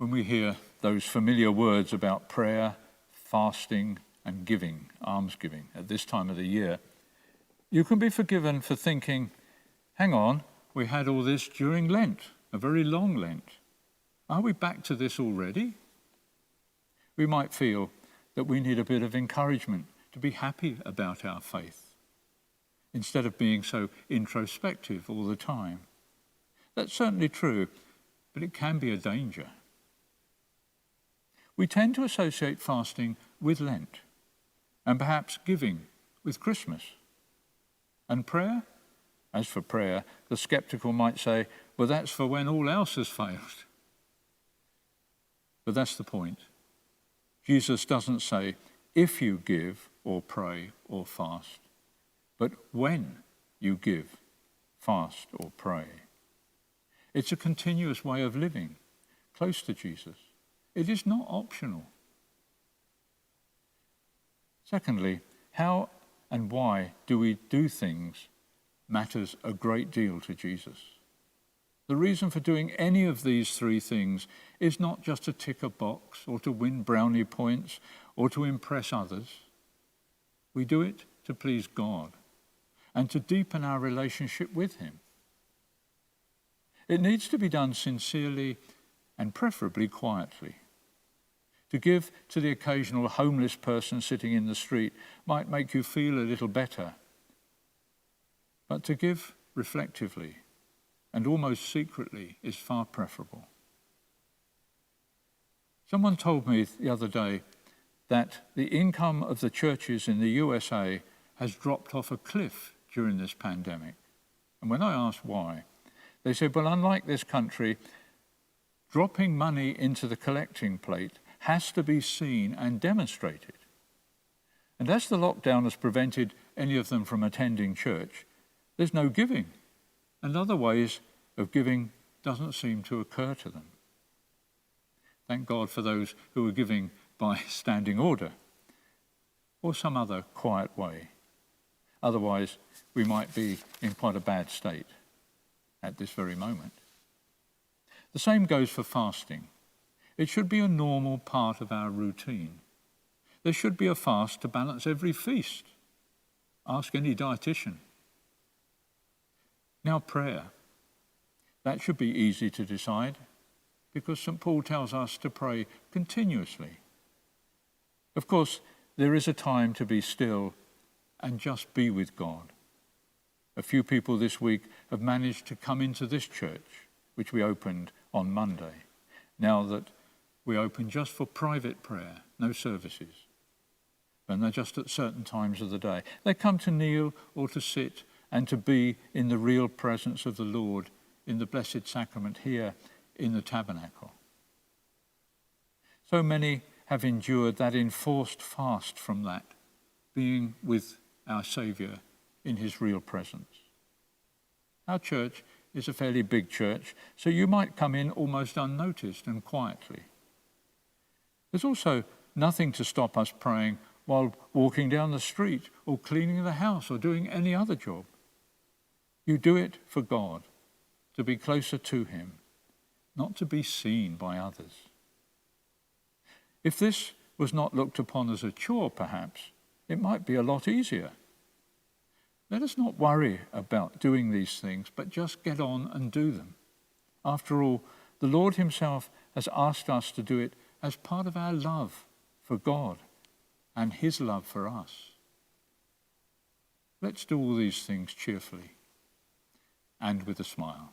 When we hear those familiar words about prayer, fasting, and giving, almsgiving, at this time of the year, you can be forgiven for thinking, hang on, we had all this during Lent, a very long Lent. Are we back to this already? We might feel that we need a bit of encouragement to be happy about our faith, instead of being so introspective all the time. That's certainly true, but it can be a danger. We tend to associate fasting with Lent, and perhaps giving with Christmas. And prayer? As for prayer, the skeptical might say, well, that's for when all else has failed. But that's the point. Jesus doesn't say, if you give or pray or fast, but when you give, fast or pray. It's a continuous way of living, close to Jesus. It is not optional. Secondly, how and why do we do things matters a great deal to Jesus. The reason for doing any of these three things is not just to tick a box or to win brownie points or to impress others. We do it to please God and to deepen our relationship with him. It needs to be done sincerely and preferably quietly. To give to the occasional homeless person sitting in the street might make you feel a little better. But to give reflectively and almost secretly is far preferable. Someone told me the other day that the income of the churches in the USA has dropped off a cliff during this pandemic. And when I asked why, they said, well, unlike this country, dropping money into the collecting plate has to be seen and demonstrated. And as the lockdown has prevented any of them from attending church, there's no giving, and other ways of giving doesn't seem to occur to them. Thank God for those who are giving by standing order or some other quiet way. Otherwise, we might be in quite a bad state at this very moment. The same goes for fasting. It should be a normal part of our routine. There should be a fast to balance every feast. Ask any dietitian. Now prayer. That should be easy to decide because St. Paul tells us to pray continuously. Of course, there is a time to be still and just be with God. A few people this week have managed to come into this church, which we opened on Monday, now that we open just for private prayer, no services. And they're just at certain times of the day. They come to kneel or to sit and to be in the real presence of the Lord in the Blessed Sacrament here in the tabernacle. So many have endured that enforced fast from that, being with our Saviour in his real presence. Our church is a fairly big church, so you might come in almost unnoticed and quietly. There's also nothing to stop us praying while walking down the street or cleaning the house or doing any other job. You do it for God, to be closer to him, not to be seen by others. If this was not looked upon as a chore, perhaps, it might be a lot easier. Let us not worry about doing these things, but just get on and do them. After all, the Lord himself has asked us to do it as part of our love for God and his love for us. Let's do all these things cheerfully and with a smile.